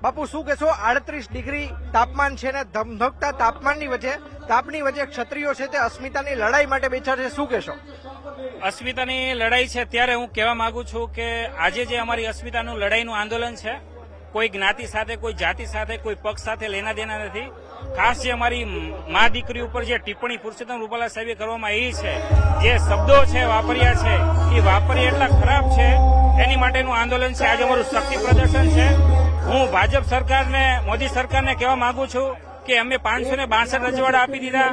બાપુ શું કહેશો? 38 ડિગ્રી તાપમાન છે ને ધમધકતા તાપની વચ્ચે ક્ષત્રિયો છે તે અસ્મિતાની લડાઈ માટે બેઠા છે, શું કહેશો? અસ્મિતાની લડાઈ છે ત્યારે હું કહેવા માંગુ છું કે આજે જે અમારી અસ્મિતાનું લડાઈનું આંદોલન છે, કોઈ જ્ઞાતિ સાથે, કોઈ જાતિ સાથે, કોઈ પક્ષ સાથે લેના દેના નથી. ખાસ જે અમારી મા દીકરી ઉપર જે ટિપ્પણી પુરુષોત્તમ રૂપાલા સાહેબે કરવામાં આવી છે, જે શબ્દો છે વાપર્યા છે, એ વાપર્યા એટલા ખરાબ છે, એની માટેનું આંદોલન છે. આજે અમારું શક્તિ પ્રદર્શન છે. હું ભાજપ સરકારને, મોદી સરકારને કહેવા માંગુ છું કે અમે 562 રજવાડા આપી દીધા,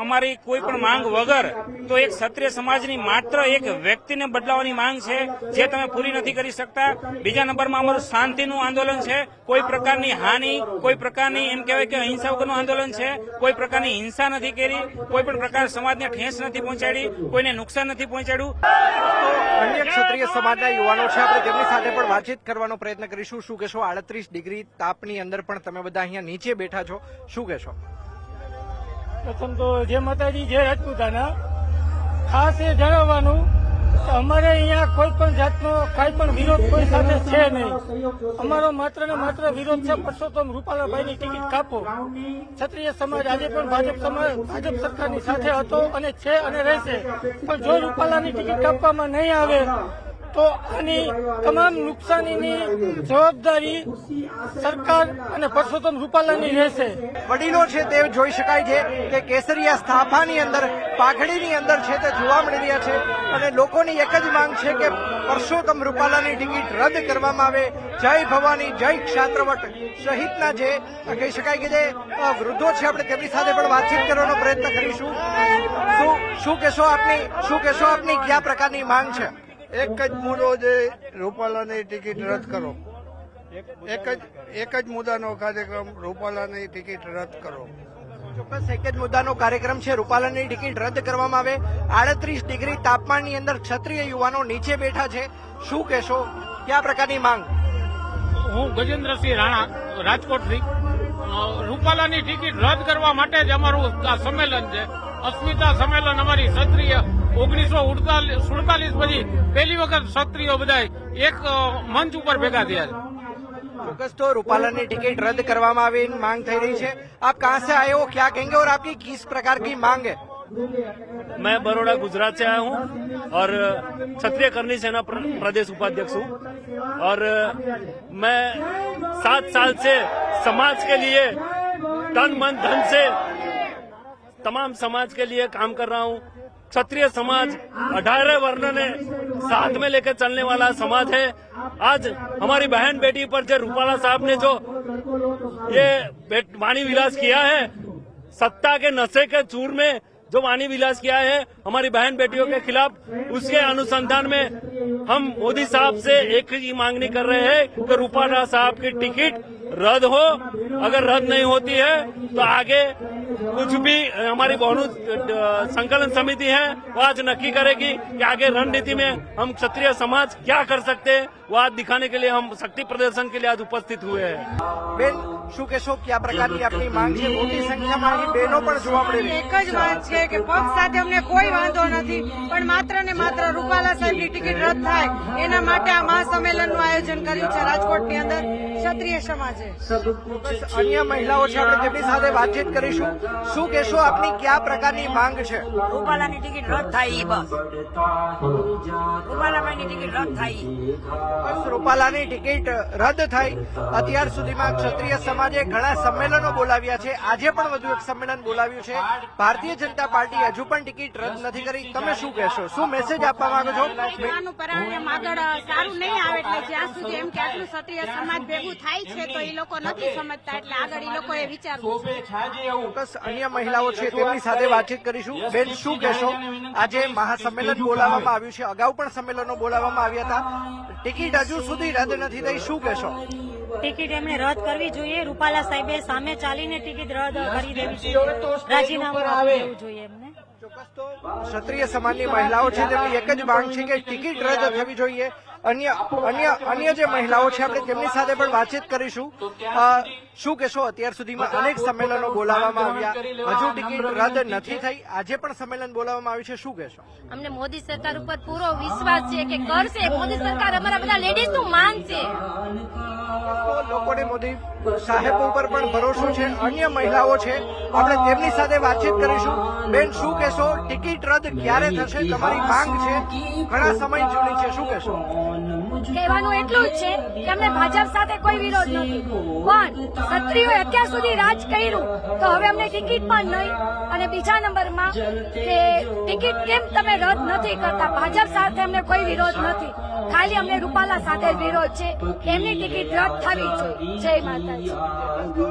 અમારી કોઈ પણ માંગ વગર. તો એક ક્ષત્રિય સમાજની માત્ર એક વ્યક્તિને બદલાવાની માંગ છે, જે તમે પૂરી નથી કરી શકતા. બીજા નંબરમાં અમારું શાંતિનું આંદોલન છે. કોઈ પ્રકારની હાનિ, કોઈ પ્રકારની એમ કહેવાય કે અહિંસા વગરનું આંદોલન છે. કોઈ પ્રકારની હિંસા નથી કરી, કોઈ પણ પ્રકાર સમાજને ઠેસ નથી પહોંચાડી, કોઈને નુકસાન નથી પહોંચાડ્યું. અન્ય ક્ષત્રિય સમાજના યુવાનો છે, આપણે તેમની સાથે પણ વાતચીત કરવાનો પ્રયત્ન કરીશું. શું કહેશો? 38 ડિગ્રી તાપની અંદર પણ તમે બધા અહીંયા નીચે બેઠા છો, શું કહેશો? પ્રથમ તો જય માતાજી, જય રાજપૂતાના. ખાસ એ જણાવવાનું કે અમારે અહીંયા કોઈ પણ જાતનો કાંઈ પણ વિરોધ કોઈ સાથે છે નહીં. અમારો માત્ર ને માત્ર વિરોધ છે પરસોત્તમ રૂપાલાભાઈની ટિકિટ કાપો. ક્ષત્રિય સમાજ આજે પણ ભાજપ સરકારની સાથે હતો અને છે અને રહેશે. પણ જો રૂપાલાની ટિકિટ કાપવામાં નહીં આવે તો આની તમામ નુકસાનીની જવાબદારી સરકાર અને પરસોત્તમ રૂપાલાની રહેશે. વડીલો છે તે જોઈ શકાય છે કે કેસરિયા સ્થાપાની અંદર, પાઘડીની અંદર છે તે જોવા મળી રહ્યા છે અને લોકોની એક જ માંગ છે કે પરસોત્તમ રૂપાલાની ટિકિટ રદ કરવામાં આવે. જય ભવાની, જય ક્ષાત્રવટ સહિતના જે કહી શકાય કે જે વૃદ્ધો છે, આપણે તેમની સાથે પણ વાતચીત કરવાનો પ્રયત્ન કરીશું. શું કહેશો આપની કયા પ્રકારની માંગ છે? એક જ મુદ્દો છે, રૂપાલાની ટિકિટ રદ કરો. એક જ મુદ્દાનો કાર્યક્રમ, રૂપાલાની ટિકિટ રદ કરો. ચોક્કસ એક જ મુદ્દાનો કાર્યક્રમ છે, રૂપાલાની ટિકિટ રદ કરવામાં આવે. 38 ડિગ્રી તાપમાનની અંદર ક્ષત્રિય યુવાનો નીચે બેઠા છે, શું કહેશો? કયા પ્રકારની માંગ? હું ગજેન્દ્રસિંહ રાણા, રાજકોટથી. રૂપાલાની ટિકિટ રદ કરવા માટે જ અમારું આ સંમેલન છે. અસ્મિતા સંમેલન અમારી ક્ષત્રિય 1947 પછી પહેલી વખત ક્ષત્રિયો બધા એક મંચ ઉપર ભેગા થયા છે. ચોક્કસ તો રૂપાલાની टिकट रद्द करवामा आवे मांग થઈ રહી છે. आप कहाँ से आए हो, क्या कहेंगे और आपकी किस प्रकार की मांग है? मैं बड़ौदा गुजरात से आया हूँ और क्षत्रिय करनी सेना प्रदेश उपाध्यक्ष हूँ और मैं 7 साल से समाज के लिए तन मन धन से तमाम समाज के लिए काम कर रहा हूँ. क्षत्रिय समाज 18 वर्ण ने साथ में लेकर चलने वाला समाज है. आज हमारी बहन बेटी पर जो रूपाला साहब ने जो ये वाणी विलास किया है, सत्ता के नशे के चूर में जो वाणी विलास किया है हमारी बहन बेटियों के खिलाफ, उसके अनुसंधान में हम मोदी साहब से एक ही मांगनी कर रहे हैं कि रूपाला साहब की टिकट रद्द हो. अगर रद्द नहीं होती है तो आगे कुछ भी हमारी बहु संकलन समिति है वो आज नक्की करेगी कि आगे रणनीति में हम क्षत्रिय समाज क्या कर सकते हैं, वो आज दिखाने के लिए हम शक्ति प्रदर्शन के लिए आज उपस्थित हुए हैं. બેન શું કહેશો, કયા પ્રકારની આપની માંગ છે? મોટી સંખ્યામાં અહીં બહેનો પણ જોવા મળી રહી એક જ વાત છે કે પક્ષ સાથે અમને કોઈ વાંધો નથી, પણ માત્ર ને માત્ર રૂપાલા સાહેબની ટિકિટ રદ થાય એના માટે આ મહાસંમેલનનું આયોજન કર્યું છે રાજકોટની અંદર ક્ષત્રિય સમાજે. અન્ય મહિલાઓ છે, આપણે તેમની સાથે વાતચીત કરીશું. શું કહેશો, આપની કયા પ્રકારની માંગ છે? રૂપાલાની ટિકિટ રદ થાય, બસ રૂપાલાભાઈની ટિકિટ રદ થાય. બસ રૂપાલાની ટિકિટ રદ થાય. અત્યાર સુધીમાં ક્ષત્રિય સમાજે ઘણા સંમેલનો બોલાવ્યા છે. આજે પણ વધુ એક સંમેલન બોલાવ્યું છે. ભારતીય જનતા પાર્ટી હજુ પણ ટિકિટ રદ નથી કરી. તમે શું કહેશો, શું મેસેજ આપવા માંગો છો? પરિણામ આગળ સારું નહીં આવે એટલે જ્યાં સુધી એમ કે આટલું ક્ષત્રિય સમાજ ભેગું થાય છે તો એ લોકો નથી સમજતા, એટલે આગળ એ લોકોએ વિચારવું. ચોક્કસ અન્ય મહિલાઓ છે તેમની સાથે વાતચીત કરીશું. બેન શું કહેશો, આજે મહાસંમેલન બોલાવવામાં આવ્યું છે, અગાઉ પણ સંમેલનો બોલાવવામાં આવ્યા હતા, ટિકિટ હજુ સુધી રદ નથી થઈ, શું કહેશો? ટિકિટ એમને રદ કરવી જોઈએ. રૂપાલા સાહેબે સામે ચાલીને ટિકિટ રદ કરી દેવી જોઈએ, રાજીનામું આપી દેવું જોઈએ એમને. ચોક્કસ તો ક્ષત્રિય સમાજની મહિલાઓ છે તેમની એક જ માંગ છે કે ટિકિટ રદ થવી જોઈએ. અન્ય જે મહિલાઓ છે આપણે તેમની સાથે પણ વાતચીત કરીશું. શું કહેશો? અત્યાર સુધીમાં અનેક સંમેલનો બોલાવવામાં આવ્યા, હજુ ટિકિટ રદ નથી થઈ, આજે પણ સંમેલન બોલાવવામાં આવ્યું છે, શું કહેશો? અમને મોદી સરકાર ઉપર પૂરો વિશ્વાસ છે કે કરશે. મોદી સરકાર અમારા બધા લેડીઝ નું માન છે. તો લોકોને મોદી સાહેબ ઉપર પણ ભરોસો છે. અન્ય મહિલાઓ છે, આપણે તેમની સાથે વાતચીત કરીશું. બેન, શું કહેશો? ટિકિટ રદ ક્યારે થશે? તમારી માંગ છે, ઘણા સમય જૂની છે, શું કહેશો? કહેવાનું એટલું જ છે કે અમને ભાજપ સાથે કોઈ વિરોધ નથી, પણ ક્ષત્રિયોએ અત્યાર સુધી રાજ કર્યું તો હવે અમને ટિકિટ પણ નહીં. અને બીજા નંબરમાં કે ટિકિટ કેમ તમે રદ નથી કરતા? ભાજપ સાથે અમને કોઈ વિરોધ નથી, ખાલી અમને રૂપાલા સાથે જ વિરોધ છે. એમની ટિકિટ રદ થવી જોઈએ. જય માતાજી.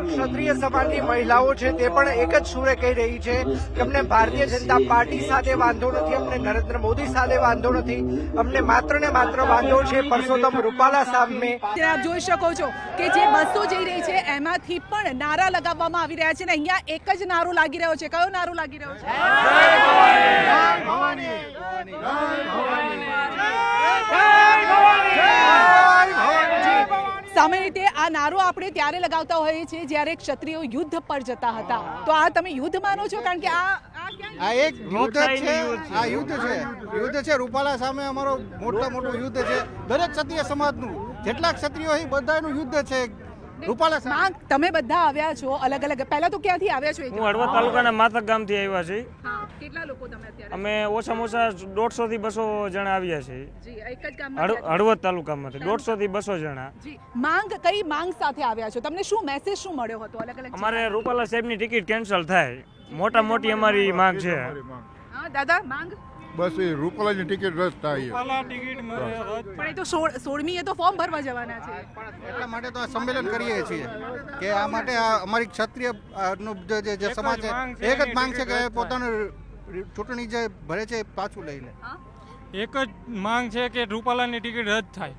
ક્ષત્રિય સમાજની મહિલાઓ છે તે પણ એક જ સુરે કહી રહી છે કે અમને ભારતીય જનતા પાર્ટી સાથે વાંધો નથી, અમને નરેન્દ્ર મોદી સાથે વાંધો નથી, અમને માત્ર ને માત્ર વાંધો છે પરસોત્તમ રૂપાલા સામે. આપ જોઈ શકો છો કે જે બસો જઈ રહી છે એમાંથી પણ નારા લગાવવામાં આવી રહ્યા છે ને અહીંયા એક જ નારો લાગી રહ્યો છે. કયો નારો લાગી રહ્યો છે? સામાન્ય રીતે આ નારો આપણે ત્યારે લગાવતા હોઈએ છીએ જ્યારે ક્ષત્રિયો યુદ્ધ પર જતા હતા. તો આ તમે યુદ્ધ માનો છો? કારણ કે આ એક યુદ્ધ છે, આ યુદ્ધ છે રૂપાલા સામે અમારો મોટું યુદ્ધ છે. દરેક ક્ષત્રિય સમાજનું, જેટલા ક્ષત્રિયો અહીં બધાનું યુદ્ધ છે રૂપાલા સામે. માંગ તમે બધા આવ્યા છો અલગ અલગ. પહેલા તો ક્યાંથી આવ્યા છો? હું હળવદ તાલુકાના માતક ગામથી આવ્યા છીએ. હા, કેટલા લોકો તમે અત્યારે? અમે ઓછામાં ઓછા 150 થી 200 જણા આવ્યા છીએ. જી, એક જ ગામમાં હળવદ તાલુકામાંથી 150 થી 200 જણા. જી, કઈ માંગ સાથે આવ્યા છો? તમને શું મેસેજ શું મળ્યો હતો? અલગ અલગ અમારે રૂપાલા સાહેબની ટિકિટ કેન્સલ થાય, મોટી અમારી માંગ છે. હા દાદા, માંગ બસ એ રૂપાલાની ટિકિટ રદ થાય. પણ એ તો 16મીએ તો ફોર્મ ભરવા જવાના છે. એટલા માટે તો આ સંમેલન કરીએ છીએ કે આ માટે અમારી ક્ષત્રિય જે સમાજ છે એક જ માંગ છે કે પોતાનું ચૂંટણી જે ભરે છે એ પાછું લઈ લે. એક જ માંગ છે કે રૂપાલાની ટિકિટ રદ થાય.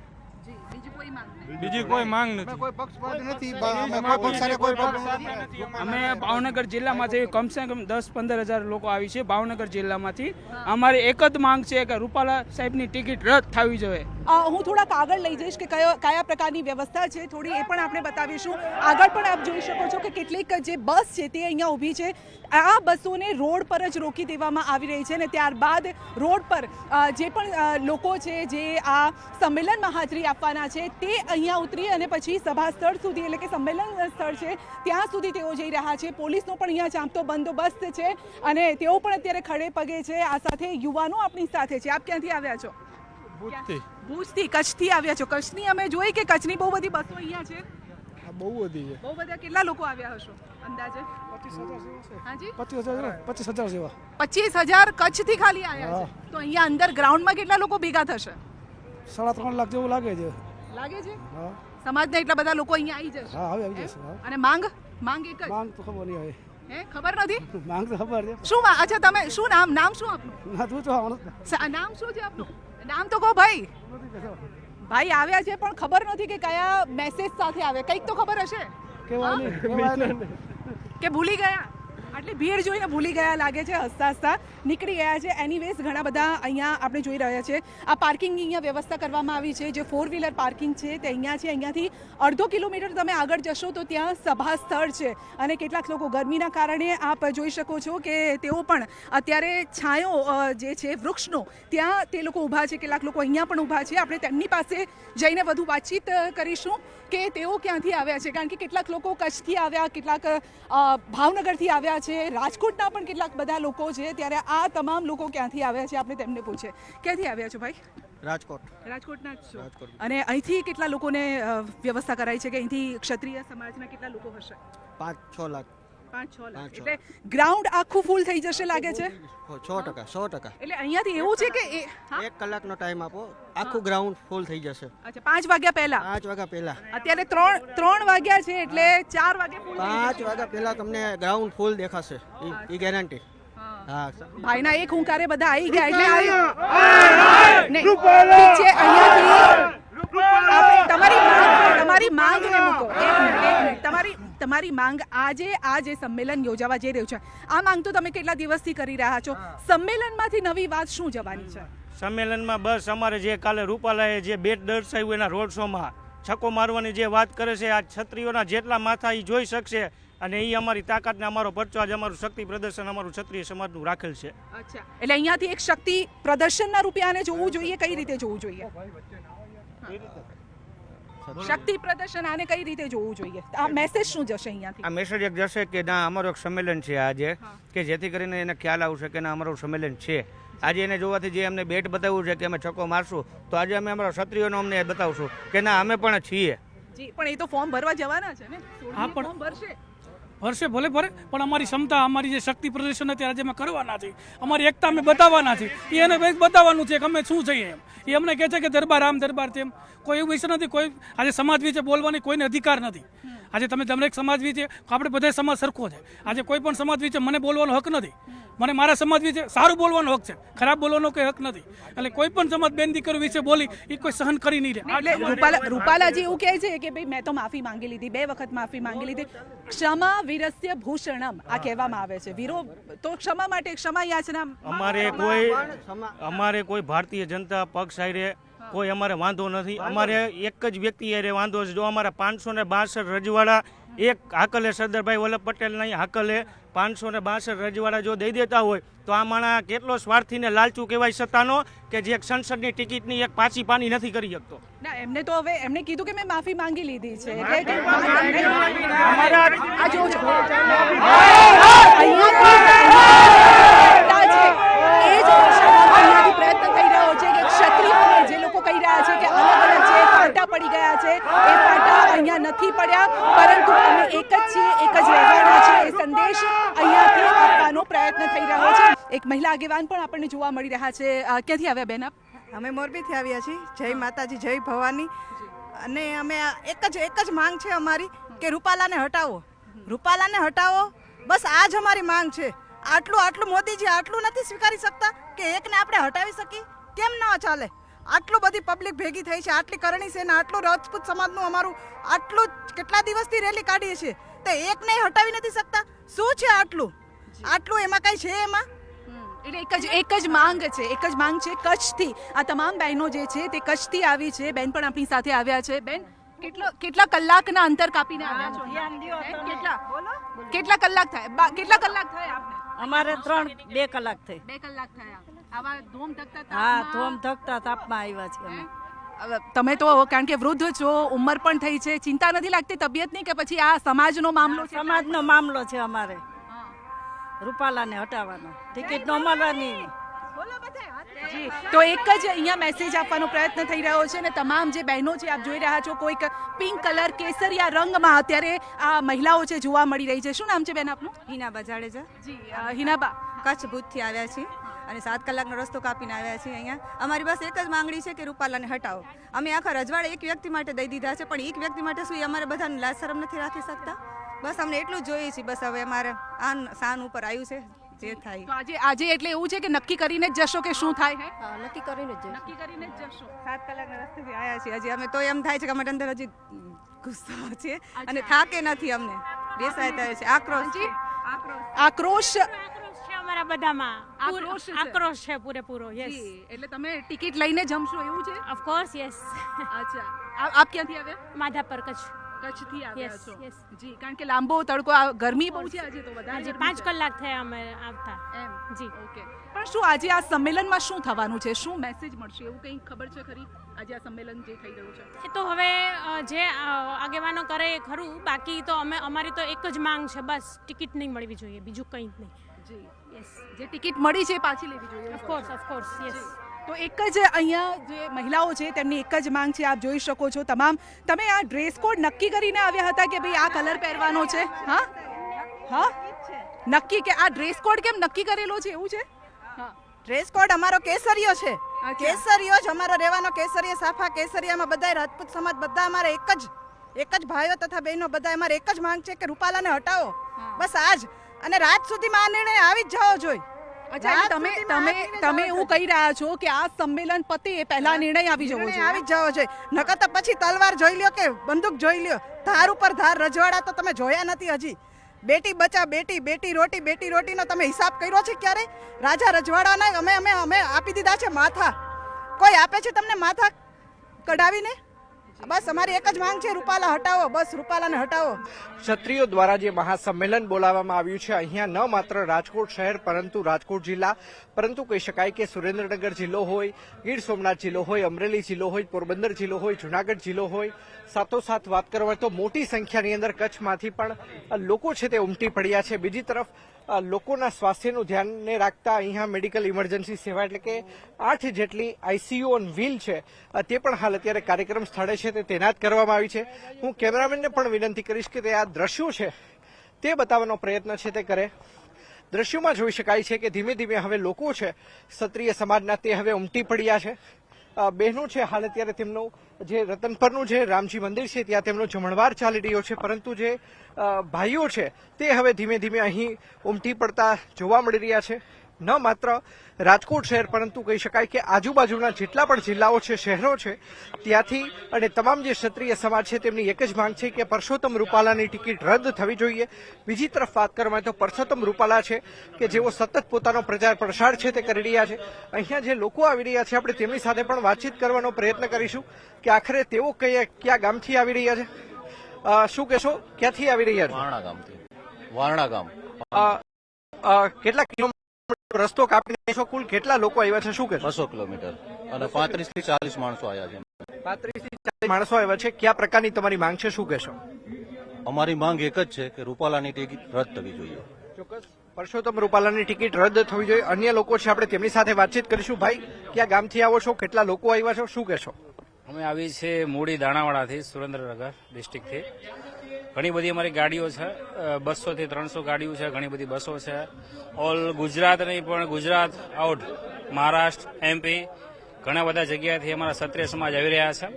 બીજી કોઈ માંગ નથી. કોઈ પક્ષપાત નથી, અમે કોઈ પક્ષ સાથે કોઈ પ્રોબ્લેમ નથી. અમે ભાવનગર જિલ્લામાંથી કમસે કમ 10-15 હજાર લોકો આવી છે ભાવનગર જિલ્લામાંથી. અમારી એક જ માંગ છે કે રૂપાલા સાહેબની ટિકિટ રદ થવી જોઈએ. હું થોડાક આગળ લઈ જઈશ કે કયા પ્રકારની વ્યવસ્થા છે થોડી એ પણ આપણે બતાવીશું. આગળ પણ આપ જોઈ શકો છો કે કેટલીક જે બસ છે તે અહીંયા ઊભી છે. આ બસોને રોડ પર જ રોકી દેવામાં આવી રહી છે અને ત્યારબાદ રોડ પર જે પણ લોકો છે જે આ સંમેલનમાં હાજરી આપવાના છે તે અહીંયા ઉતરી અને પછી સભા સ્થળ સુધી એટલે કે સંમેલન સ્થળ છે ત્યાં સુધી તેઓ જઈ રહ્યા છે. પોલીસનો પણ અહીંયા ચાંપતો બંદોબસ્ત છે અને તેઓ પણ અત્યારે ખડે પગે છે. આ સાથે યુવાનો આપણી સાથે છે. આપ ક્યાંથી આવ્યા છો? ભુજથી. કચ્છથી આવ્યા છો? કચ્છની અમે જોઈ કે કચ્છની બહુ બધી બસો અહીંયા છે. બહુ બધી છે. બહુ બધા. કેટલા લોકો આવ્યા હશો અંદાજે? 25,000 જેવા. 25,000 કચ્છથી ખાલી આવ્યા છે. તો અહીંયા અંદર ગ્રાઉન્ડમાં કેટલા લોકો ભેગા થશે? 3.5 લાખ જેવું લાગે છે. લાગે છે સમાજના એટલા બધા લોકો અહીંયા આવી જશે. હા, આવી જશે. અને માંગ એક જ. માંગ તો ખબર નહીં આવે. હે, ખબર નથી? માંગ તો ખબર છે. શું અચ્છા, તમે શું નામ શું આપનું? નામ શું છે આપનું? નામ તો કહો ભાઈ. ભાઈ આવ્યા છે પણ ખબર નથી કે કયા મેસેજ સાથે આવ્યા. કંઈક તો ખબર હશે કે ભૂલી ગયા? આટલી ભીડ જોઈને ભૂલી ગયા લાગે છે. હસતા હસતા નીકળી ગયા છે. એનીવેઝ ઘણા બધા અહીંયા આપણે જોઈ રહ્યા છે. આ પાર્કિંગની અહીંયા વ્યવસ્થા કરવામાં આવી છે. જે 4 વ્હીલર પાર્કિંગ છે તે અહીંયા છે. અહીંયાથી અડધો કિલોમીટર તમે આગળ જશો તો ત્યાં સભા સ્થળ છે અને કેટલાક લોકો ગરમીના કારણે આપ જોઈ શકો છો કે તેઓ પણ અત્યારે છાંયો જે છે વૃક્ષનો ત્યાં તે લોકો ઊભા છે. કેટલાક લોકો અહીંયા પણ ઊભા છે. આપણે તેમની પાસે જઈને વધુ વાતચીત કરીશું કે તેઓ ક્યાંથી આવ્યા છે. કારણ કે કેટલાક લોકો કચ્છથી આવ્યા, કેટલાક ભાવનગરથી આવ્યા છે, રાજકોટના પણ કેટલાક બધા લોકો છે. ત્યારે આ તમામ લોકો ક્યાંથી આવ્યા છે આપણે તેમને પૂછે. ક્યાંથી આવ્યા છો ભાઈ? રાજકોટના જ છો. અને અહીંથી કેટલા લોકોને વ્યવસ્થા કરાઈ છે કે અહીંથી ક્ષત્રિય સમાજના કેટલા લોકો હશે? 5-6 લાખ. 5-6 લાખ. એટલે ગ્રાઉન્ડ આખું ફૂલ થઈ જશે લાગે છે? 100%. એટલે અહીંયાથી એવું છે કે 1 કલાકનો ટાઈમ આપો, આખું ગ્રાઉન્ડ ફૂલ થઈ જશે. અચ્છા, 5 વાગ્યા પહેલા? 5 વાગ્યા પહેલા. અત્યારે 3 વાગ્યા છે એટલે 4 વાગે ફૂલ. 5 વાગ્યા પહેલા તમને ગ્રાઉન્ડ ફૂલ દેખાશે, એ ગેરંટી. હા, ભાઈના એક હુંકારે બધા આવી ગયા એટલે ઠીક છે. અહીંયાથી તમારી માંગને મૂકો. એક મિનિટ. તમારી માંગ આજે આ જે સંમેલન યોજાવા જઈ રહ્યું છે આ માંગ તો તમે કેટલા દિવસથી કરી રહ્યા છો. સંમેલનમાંથી નવી વાત શું જવાની છે? સંમેલનમાં બસ અમારે જે કાલે રૂપાલાએ જે બેટ દર્શાવ્યું એના રોડ શોમાં છક્કો મારવાની જે વાત કરે છે આ ક્ષત્રિયોના જેટલા માથા એ જોઈ શકશે અને એ અમારી તાકાતને અમારો પરચો આજે અમારું શક્તિ પ્રદર્શન અમારું ક્ષત્રિય સમાજનું રાખેલ છે. અચ્છા, એટલે અહીંયાથી એક શક્તિ પ્રદર્શનના રૂપે આને જોવું જોઈએ, કઈ રીતે જોવું જોઈએ? શક્તિ પ્રદર્શન આને કઈ રીતે જોવું જોઈએ? આ મેસેજ શું જશે અહીંયાથી? આ મેસેજ એક જશે કે ના અમારું એક સંમેલન છે આજે, કે જેથી કરીને એને ખ્યાલ આવશે કે ના અમારું સંમેલન છે. આજે એને જોવાથી જે અમને બેટ બતાવ્યું છે કે અમે છક્કો મારશું, તો આજે અમે અમારા ક્ષત્રિયોનો અમને બતાવશું કે ના અમે પણ છીએ. જી, પણ એ તો ફોર્મ ભરવા જવાના છે ને? હા, પણ ફોર્મ ભરશે. ભરશે ભલે ભરે, પણ અમારી ક્ષમતા, અમારી જે શક્તિ પ્રદર્શન હતી આજે અમે કરવાના છે, અમારી એકતા અમે બતાવવાના છે. એ એને બતાવવાનું છે કે અમે શું છીએ એમ. એ અમને કહે છે કે દરબાર આમ દરબાર તેમ, કોઈ એવું વિષય નથી. કોઈ આજે સમાજ વિશે બોલવાની કોઈને અધિકાર નથી. આજે તમે દરેક સમાજ વિશે, આપણે બધા સમાજ સરખો છે. આજે કોઈ પણ સમાજ વિશે મને બોલવાનો હક નથી. મને મારા સમાજ વિશે સારું બોલવાનો હક છે, ખરાબ બોલવાનો કોઈ હક નથી. એટલે કોઈ પણ સમાજ બેન દીકરીઓ વિશે બોલી એ કોઈ સહન કરી નહીં રહે. એટલે રૂપાલાજી એવું કહે છે કે ભાઈ મેં તો માફી માંગી લીધી, 2 વખત માફી માંગી લીધી. ક્ષમા વીરસ્ય ભૂષણમ આ કહેવામાં આવે છે. વીરો તો ક્ષમા માટે ક્ષમા યાચના. અમારે કોઈ ભારતીય જનતા પક્ષ હારે કોઈ અમારે વાંધો નથી. અમારે એક જ વ્યક્તિ હારે વાંધો છે. જો અમારા 562 રજવાડા એક હાકલે સરદારભાઈ વલ્લભ પટેલના હાકલે 562 રજવાડા જો દઈ દેતા હોય તો આ માણસ કેટલો સ્વાર્થી ને લાલચુ કહેવાય સત્તાનો કે જે સંસદની ટિકિટની એક પાછી પાની નથી કરી શકતો. ના, એમને તો હવે એમને કીધું કે મેં માફી માંગી લીધી છે. એટલે આ જો પ્રયત્ન થઈ રહ્યો છે કે ક્ષત્રિયોને જે લોકો કહી રહ્યા છે કે અલગ અલગ છે, પાટા પડી ગયા છે, એ પાટા અહીંયા નથી પડ્યા, પરંતુ અમે એક જ છીએ, એક જ રહેવાના છે. એ સંદેશ અહીંયાથી આપવાનો પ્રયત્ન થઈ રહ્યો છે. એક મહિલા આગેવાન પણ આપણને જોવા મળી રહ્યા છે. ક્યાંથી આવ્યા બેન આપ? અમે મોરબીથી આવ્યા છીએ. જય માતાજી, જય ભવાની. અને અમે એક જ માંગ છે અમારી કે રૂપાલાને હટાવો, રૂપાલાને હટાવો. બસ આ જ અમારી માંગ છે. આટલું મોદીજી આટલું નથી સ્વીકારી શકતા કે એકને આપણે હટાવી શકીએ? કેમ ન ચાલે? આટલું બધી પબ્લિક ભેગી થઈ છે, આટલી કરણી સેના, આટલું રાજપૂત સમાજનું અમારું આટલું કેટલા દિવસથી રેલી કાઢીએ છીએ, તો એકને હટાવી નથી શકતા? શું છે આટલું એમાં કઈ છે એમાં? એટલે એક જ માંગ છે, એક જ માંગ છે કચ્છથી. આ તમામ બહેનો જે છે તે કચ્છથી આવી છે. બેન પણ આપણી સાથે આવ્યા છે. બેન, કેટલા કલાકના અંતર કાપીને આવ્યા છો? કેટલા કલાક થાય? કેટલા કલાક થાય આપને? અમારે 2 કલાક થઈ. 2 કલાક થયા. આવા ધોમ ધકતા હા, ધોમ ધકતા તાપમાં આવ્યા છે અમે. તમે તો કારણ કે વૃદ્ધ છો, ઉંમર પણ થઈ છે, ચિંતા નથી લાગતી તબિયતની કે પછી આ સમાજનો મામલો છે? સમાજનો મામલો છે અમારે. રૂપાલાને હટાવવાનો, ટિકિટ ન મળવાની. જી, તો એક જ અહીંયા મેસેજ આપવાનો પ્રયત્ન થઈ રહ્યો છે ને તમામ જે બહેનો છે આપ જોઈ રહ્યા છો, કોઈક પિંક કલર કેસરિયા રંગમાં અત્યારે આ મહિલાઓ છે જોવા મળી રહી છે. શું નામ છે બેન આપનું? હિનાબા જાડેજા. જી, હિનાબા, કચ્છ ભુજથી આવ્યા છીએ અને 7 કલાકનો રસ્તો કાપીને આવ્યા છીએ અહીંયા. અમારી પાસે એક જ માંગણી છે કે રૂપાલાને હટાવો. અમે આખા રજવાડે એક વ્યક્તિ માટે દઈ દીધા છે, પણ એક વ્યક્તિ માટે શું અમારે બધાને લાજ શરમ નથી રાખી શકતા? બસ અમને એટલું જ જોઈએ છે. બસ હવે અમારે શાન ઉપર આવ્યું છે, જે થાય. તો આજે એટલે એવું છે કે નક્કી કરીને જ જશો કે શું થાય? નક્કી કરીને જ જશો. 7 કલાકના રસ્તેથી આવ્યા છીએ. હજી અમે તો એમ થાય છે કે અમારે અંદર હજી ગુસ્સો છે અને થાકે નથી. અમને બેસાય થાય છે, આક્રોશ અમારા બધામાં આક્રોશ છે પૂરેપૂરો. યસ, એટલે તમે ટિકિટ લઈને જમશો એવું છે? Of course. યસ. અચ્છા, આપ ક્યાંથી આવ્યા? માધાપર, કચ્છથી આવ્યા છો? યસ. જી, કારણ કે લાંબો તડકો, ગરમી બહુ છે આજે, તો વધારે 5 કલાક થયા અમે આવતા. એમ? જી. ઓકે. પણ શું આજે આ સંમેલનમાં શું થવાનું છે? શું મેસેજ મળશે એવું કંઈ ખબર છે ખરી? આજે આ સંમેલન જે થઈ રહ્યું છે એ તો હવે જે આગેવાનો કરે એ ખરું. બાકી તો અમારી તો એક જ માંગ છે, બસ ટિકિટ નહીં મળવી જોઈએ, બીજું કંઈ જ નહીં. જી, યસ. જે ટિકિટ મળી છે એ પાછી લેવી જોઈએ. Of course. યસ. તો એક જ અહીંયા જે મહિલાઓ છે તેમની એક જ માંગ છે. આપ જોઈ શકો છો તમામ. તમે આ ડ્રેસ કોડ નક્કી કરીને આવ્યા હતા કે ભાઈ આ કલર પહેરવાનો છે? હા, નક્કી કે આ ડ્રેસ કોડ કેમ નક્કી કરેલો છે એવું છે? ડ્રેસ કોડ અમારો કેસરીયો છે. કેસરીયો જ અમારો રહેવાનો. કેસરીય સાફા કેસરિયામાં બધા રાજપૂત સમાજ બધા અમારે એક જ ભાઈઓ તથા બહેનો બધા અમારે એક જ માંગ છે કે રૂપાલાને હટાવો. બસ આજ, અને રાત સુધીમાં આ નિર્ણય આવી જ જવો જોઈએ. તમે એવું કહી રહ્યા છો કે આ સંમેલન પતે એ પહેલા નિર્ણય આવી જવો જોઈએ. નકર તો પછી તલવાર જોઈ લ્યો કે બંદૂક જોઈ લ્યો. ધાર ઉપર ધાર રજવાડા તો તમે જોયા નથી હજી. બેટી બચા બેટી રોટીનો તમે હિસાબ કર્યો છે ક્યારે? રાજા રજવાડાના અમે આપી દીધા છે માથા. કોઈ આપે છે તમને માથા કઢાવીને? બસ અમારી એક જ માંગ છે, રૂપાલા હટાવો, બસ રૂપાલાને હટાવો. ક્ષત્રિયો દ્વારા જે મહાસંમેલન બોલાવવામાં આવ્યું છે અહીંયા ન માત્ર રાજકોટ શહેર પરંતુ રાજકોટ જિલ્લા પરંતુ કહી શકાય કે સુરેન્દ્રનગર જિલ્લો હોય, ગીર સોમનાથ જિલ્લો હોય, અમરેલી જિલ્લો હોય, પોરબંદર જિલ્લો હોય, જુનાગઢ જિલ્લો હોય, સાથોસાથ વાત કરવા તો મોટી સંખ્યાની અંદર કચ્છમાંથી પણ લોકો છે તે ઉમટી પડ્યા છે. બીજી તરફ લોકોના સ્વાસ્થ્યનું ધ્યાનને રાખતા અહીંયા મેડિકલ ઇમરજન્સી સેવા એટલે કે 8 જેટલી આઈસીયુ ઓન વ્હીલ છે તે પણ હાલ અત્યારે કાર્યક્રમ સ્થળે છે તે તૈનાત કરવામાં આવી છે. હું કેમેરામેનને પણ વિનંતી કરીશ કે તે આ દ્રશ્યો છે તે બતાવવાનો પ્રયત્ન છે તે કરે. દ્રશ્યોમાં જોઈ શકાય છે કે ધીમે ધીમે હવે લોકો છે ક્ષત્રિય સમાજના તે હવે ઉમટી પડ્યા છે. બહેનો છે હાલ અત્યારે તેમનું જે રતનપરનું જે રામજી મંદિર છે ત્યાં તેમનો જમણવાર ચાલી રહ્યો છે પરંતુ જે ભાઈઓ છે તે હવે ધીમે ધીમે અહીં ઉમટી પડતા જોવા મળી રહ્યા છે. ન માત્ર રાજકોટ શહેર પરંતુ કહી શકાય કે આજુબાજુના જેટલા પણ જિલ્લાઓ છે, શહેરો છે ત્યાંથી અને તમામ જે ક્ષત્રિય સમાજ છે તેમની એક જ માંગ છે કે પરસોત્તમ રૂપાલાની ટિકિટ રદ થવી જોઈએ. બીજી તરફ વાત કરવામાં તો પરસોત્તમ રૂપાલા છે કે જેઓ સતત પોતાનો પ્રચાર પ્રસાર છે તે કરી રહ્યા છે. અહીંયા જે લોકો આવી રહ્યા છે આપણે તેમની સાથે પણ વાતચીત કરવાનો પ્રયત્ન કરીશું કે આખરે તેઓ કયા ગામથી આવી રહ્યા છે. શું કહેશો, ક્યાંથી આવી રહ્યા છે? વારણા ગામથી. વારણા ગામ. કેટલા કિલોમીટર રસ્તો કાપીને છો? કુલ કેટલા લોકો આવ્યા છે? શું કહેશો? 200 કિલોમીટર અને 35 થી 40 માણસો આવ્યા છે. 35 થી 40 માણસો આવ્યા છે. કયા પ્રકારની તમારી માંગ છે? શું કહેશો? અમારી માંગ એક જ છે કે રૂપાલાની ટિકિટ રદ થવી જોઈએ. ચોક્કસ પરસોત્તમ રૂપાલાની ટિકિટ રદ થવી જોઈએ. અન્ય લોકો છે આપણે તેમની સાથે વાતચીત કરીશું. ભાઈ, ક્યાં ગામથી આવો છો? કેટલા લોકો આવ્યા છો? શું કહેશો? અમે આવી છે મૂડી દાણાવાડાથી, સુરેન્દ્રનગર ડિસ્ટ્રિક્ટથી. ઘણી બધી અમારી ગાડીઓ છે, 200 થી 300 ગાડીઓ છે, ઘણી બધી બસો છે. ઓલ ગુજરાત નહીં પણ ગુજરાત આઉટ, મહારાષ્ટ્ર, એમપી ઘણા બધા જગ્યાએથી અમારા ક્ષત્રિય સમાજ આવી રહ્યા છે.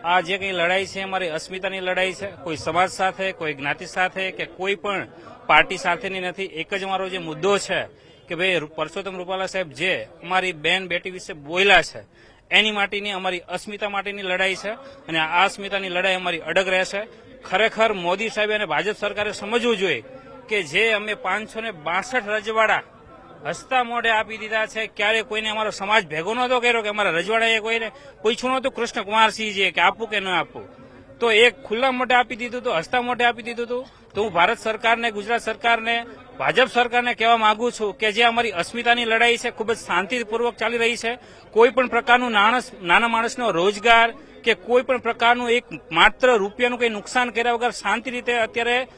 આ જે કંઈ લડાઈ છે અમારી અસ્મિતાની લડાઈ છે. કોઈ સમાજ સાથે, કોઈ જ્ઞાતિ સાથે કે કોઈ પણ પાર્ટી સાથેની નથી. એક જ અમારો જે મુદ્દો છે કે ભાઈ પરસોત્તમ રૂપાલા સાહેબ જે અમારી બેન બેટી વિશે બોલ્યા છે એની માટેની અમારી અસ્મિતા માટેની લડાઈ છે અને આ અસ્મિતાની લડાઈ અમારી અડગ રહેશે. ખરેખર મોદી સાહેબ અને ભાજપ સરકારે સમજવું જોઈએ કે જે અમે 562 રજવાડા હસતા મોઢે આપી દીધા છે, ક્યારે કોઈને અમારો સમાજ ભેગો નહોતો કર્યો કે અમારા રજવાડાએ કોઈને પૂછ્યું નહોતું કૃષ્ણકુમારસિંહજીએ કે આપવું કે ન આપવું. તો એક ખુલ્લા મોઢે આપી દીધું હતું, હસતા મોઢે આપી દીધું હતું. તો હું ભારત સરકારને, ગુજરાત સરકારને, ભાજપ સરકારને કહેવા માંગુ છું કે જે અમારી અસ્મિતાની લડાઈ છે ખૂબ જ શાંતિપૂર્વક ચાલી રહી છે. કોઈ પણ પ્રકારનું નાના માણસનો રોજગાર કે કોઈ પણ પ્રકારનું એક માત્ર રૂપિયાનું કંઈ નુકસાન કર્યા વગર શાંતિ રીતે અત્યારે